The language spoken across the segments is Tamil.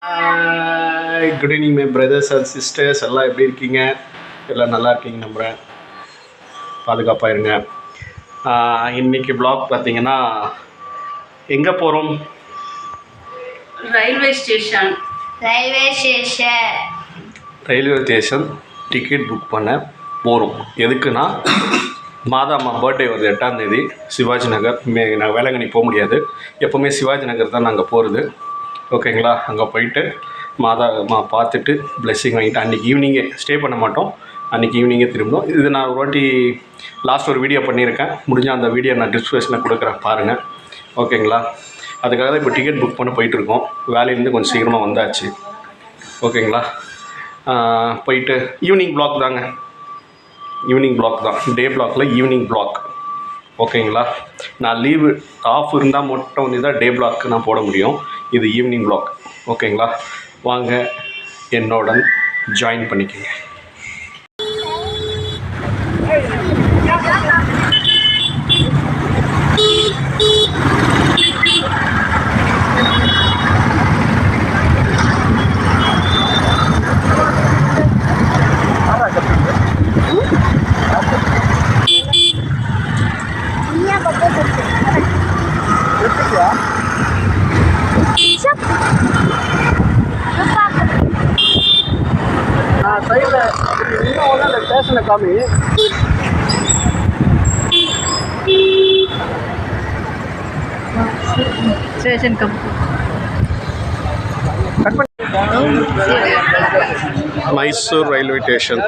Good evening my brothers and sisters. எல்லாம் எப்படி இருக்கீங்க? எல்லாம் நல்லா இருக்கீங்க நம்புகிறேன். பாதுகாப்பாக இருங்க. இன்றைக்கி வ்ளாக் பார்த்தீங்கன்னா எங்கே போகிறோம்? ரயில்வே ஸ்டேஷன் டிக்கெட் புக் பண்ண போகிறோம். எதுக்குன்னா மாதா அம்மா பர்த்டே வருது 8ஆம் தேதி. சிவாஜி நகர். நாங்கள் வேளாங்கண்ணி போக முடியாது. எப்போவுமே சிவாஜி நகர் தான் நாங்கள் போகிறது. ஓகேங்களா? அங்கே போயிட்டு மாதா அம்மா பார்த்துட்டு பிளெஸ்ஸிங் வாங்கிட்டு அன்றைக்கி ஈவினிங்கே ஸ்டே பண்ண மாட்டோம். அன்றைக்கி ஈவினிங்கே திரும்பணும். இது நான் ஒரு வாட்டி லாஸ்ட் ஒரு வீடியோ பண்ணியிருக்கேன். முடிஞ்சால் அந்த வீடியோ நான் டிஸ்கிரிப்ஷனில் கொடுக்குறேன், பாருங்கள். ஓகேங்களா? அதுக்காக தான் இப்போ டிக்கெட் புக் பண்ண போயிட்டுருக்கோம். வேலையிலேருந்து கொஞ்சம் சீக்கிரமாக வந்தாச்சு. ஓகேங்களா? போயிட்டு ஈவினிங் வ்ளாக் தாங்க. ஈவினிங் வ்ளாக் தான், டே வ்ளாகில் ஈவினிங் வ்ளாக். ஓகேங்களா? நான் லீவு ஆஃப் இருந்தால் மட்டும் வந்து தான் டே வ்ளாக் நான் போட முடியும். இது ஈவினிங் வ்ளாக். ஓகேங்களா? வாங்க என்னோட ஜாயின் பண்ணிக்கங்க. சைடில் இன்னும் ஒன்றும் அந்த ஸ்டேஷனை காமி. Station come Mysore railway station.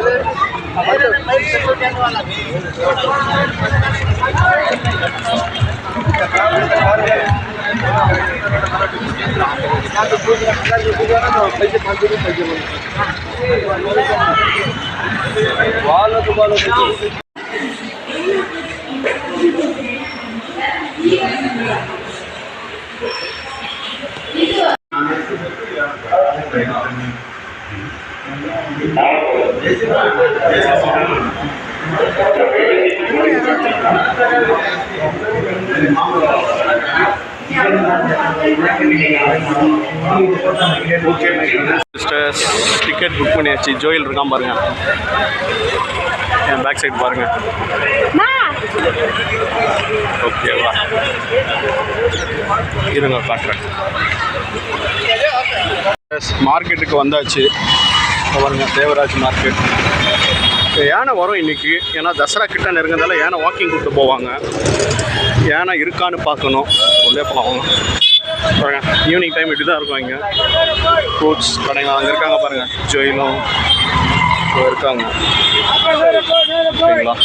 Ticket book பண்ணியாச்சு. ஜோயில் இருக்கான் பாருங்க. என் பேக் சைடு பாருங்க. ஓகேவா? இருங்க காட்டுறேன். மார்க்கெட்டுக்கு வந்தாச்சு பாருங்க. தேவராஜ் மார்க்கெட். யானை வரும் இன்றைக்கி. ஏன்னா தசரா கிட்ட நெருங்கிறதால யானை வாக்கிங் கூப்பிட்டு போவாங்க. யானை இருக்கான்னு பார்க்கணும். உள்ளே போவாங்க பாருங்க. ஈவினிங் டைம் இப்படி தான் இருக்கும். இங்கே ஃப்ரூட்ஸ் கடைங்க அங்கே இருக்காங்க பாருங்கள். ஜோயிலும் இருக்காங்க. ஓகேங்களா?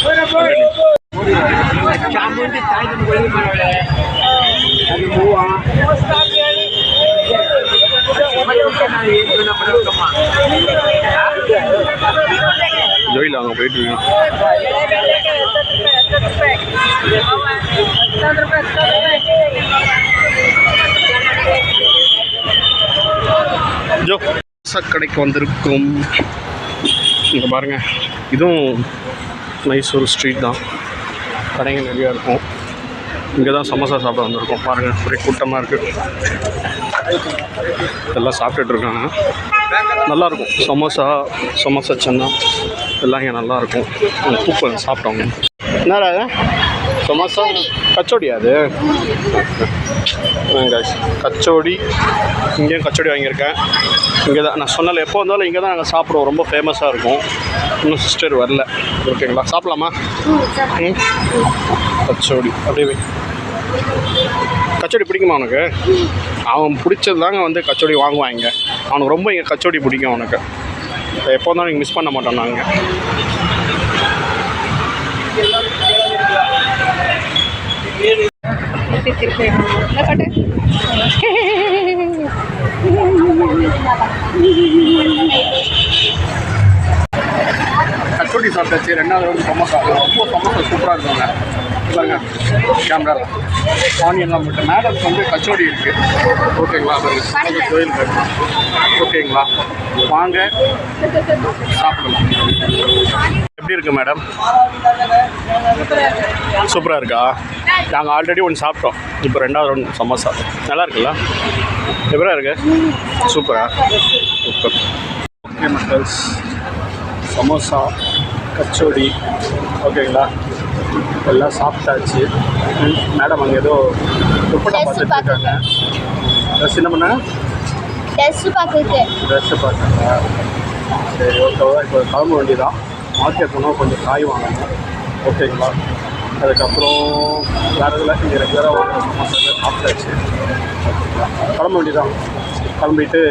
ஜோயில் அங்கே போயிட்டு இருக்கோம். ஜோ கடைக்கு வந்திருக்கும். இங்கே பாருங்கள். இதுவும் மைசூர் ஸ்ட்ரீட் தான். கடைங்க நிறையா இருக்கும். இங்கே தான் சமோசா சாப்பிட வந்திருக்கோம். பாருங்கள், ஒரே கூட்டமாக இருக்குது. எல்லாம் சாப்பிட்டுட்ருக்காங்க. நல்லாயிருக்கும். சமோசா சன்னா எல்லாம் இங்கே நல்லாயிருக்கும். பூப்பை சாப்பிட்டவங்க. என்னடா சமோசா கச்சோடியா? அது கச்சோடி. இங்கேயும் கச்சோடி வாங்கியிருக்கேன். இங்கே தான் நான் சொன்னல, எப்போ வந்தாலும் இங்கே தான் நாங்கள் சாப்பிடுவோம். ரொம்ப ஃபேமஸாக இருக்கும். இன்னும் சிஸ்டர் வரல. ஓகேங்களா? சாப்பிடலாமா? கச்சோடி அப்படியே. கச்சோடி பிடிக்குமா அவனுக்கு? அவன் பிடிச்சது தாங்க வந்து கச்சோடி வாங்குவாங்க. அவனுக்கு ரொம்ப இங்கே கச்சோடி பிடிக்கும். அவனுக்கு எப்போ வந்தாலும் நீங்கள் மிஸ் பண்ண மாட்டோம் நாங்கள். கச்சோடி சாப்பிட்டாச்சு. 2வது ரவுண்டு சமோசா. ரொம்ப சமோசா சூப்பராக இருக்குங்க. பாருங்க கேமரா ஆனியன்லாம் போட்டு மேடம்ஸ் வந்து கச்சோடி இருக்குது. ஓகேங்களா? கோயிலுக்கு ஓகேங்களா? வாங்க சாப்பிடலாம். எப்படி இருக்குது மேடம்? சூப்பராக இருக்கா? நாங்கள் ஆல்ரெடி ஒன்று சாப்பிட்டோம். இப்போ 2வது ரவுண்ட் சமோசா. நல்லா இருக்குல்ல? எப்படா இருக்கு? சூப்பரா? சூப்பர். ஓகே மக்கள்ஸ், சமோசா கச்சோடி ஓகேங்களா எல்லாம் சாப்பிட்டாச்சு. மேடம் அங்கே ஏதோ துப்பட்டா பார்த்துட்டு இருக்காங்க. ட்ரெஸ் என்ன பண்ண? ட்ரெஸ்ஸு பார்க்குறாங்க. சரி ஓகேவா? இப்போ கிளம்ப வேண்டியதான். மார்க்கெட் போனால் கொஞ்சம் காய் வாங்கணும். ஓகேங்களா? அதுக்கப்புறம் வேறு இதில் இங்கே ரெகுலராக வாங்குற சமோசா சாப்பிட்டாச்சு. ஓகேங்களா? கிளம்ப வேண்டியதான். கிளம்பிட்டு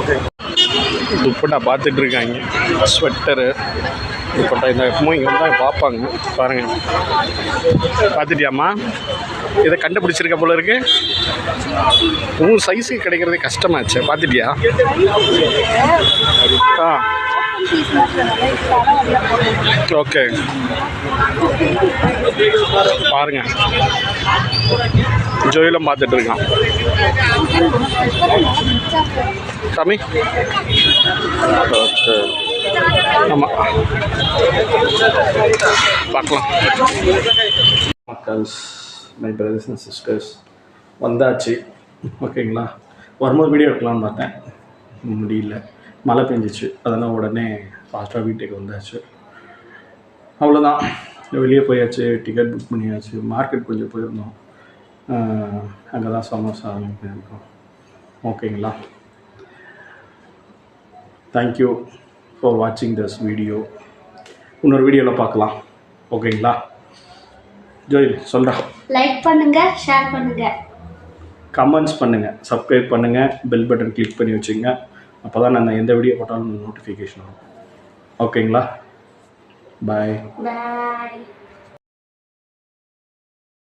ஓகே. துப்பட்டா பார்த்துட்டு இருக்காங்க. ஸ்வெட்டரு துப்பட்டா இந்த எப்பவும் இங்கே வந்தால் பார்ப்பாங்க. பாருங்கள், பார்த்துட்டியாம்மா? இதை கண்டுபிடிச்சிருக்க போல இருக்கு. உன் சைஸுக்கு கிடைக்கிறதே கஷ்டமாச்சு. பார்த்துட்டியா? ஆ ஓகே. பாருங்க, ஜோயிலும் பார்த்துட்டு இருக்கான். சாமி ஓகே. ஆமாம், பார்க்கலாம். மக்கள்ஸ், மை பிரதர்ஸ் அண்ட் சிஸ்டர்ஸ் வந்தாச்சு. ஓகேங்களா? வரும்போது வீடியோ எடுக்கலாம்னு பார்த்தேன், முடியல. மழை பெஞ்சிச்சு. அதெல்லாம் உடனே ஃபாஸ்ட்டாக வீட்டுக்கு வந்தாச்சு. அவ்வளோதான். வெளியே போயாச்சு, டிக்கெட் புக் பண்ணியாச்சு. மார்க்கெட் கொஞ்சம் போயிருந்தோம். அங்கே தான் சமோசா இருக்கோம். ஓகேங்களா? தேங்க்யூ ஃபார் வாட்சிங் திஸ் வீடியோ. இன்னொரு வீடியோவில் பார்க்கலாம். ஓகேங்களா? ஜோயில் சொல்கிறா. லைக் பண்ணுங்கள், ஷேர் பண்ணுங்கள், கமெண்ட்ஸ் பண்ணுங்கள், சப்ஸ்கிரைப் பண்ணுங்கள், பெல் பட்டன் கிளிக் பண்ணி வச்சுங்க. அப்போ தான் நான் எந்த வீடியோ போட்டாலும் நோட்டிஃபிகேஷன் வரும். ஓகேங்களா? பாய். பாய்.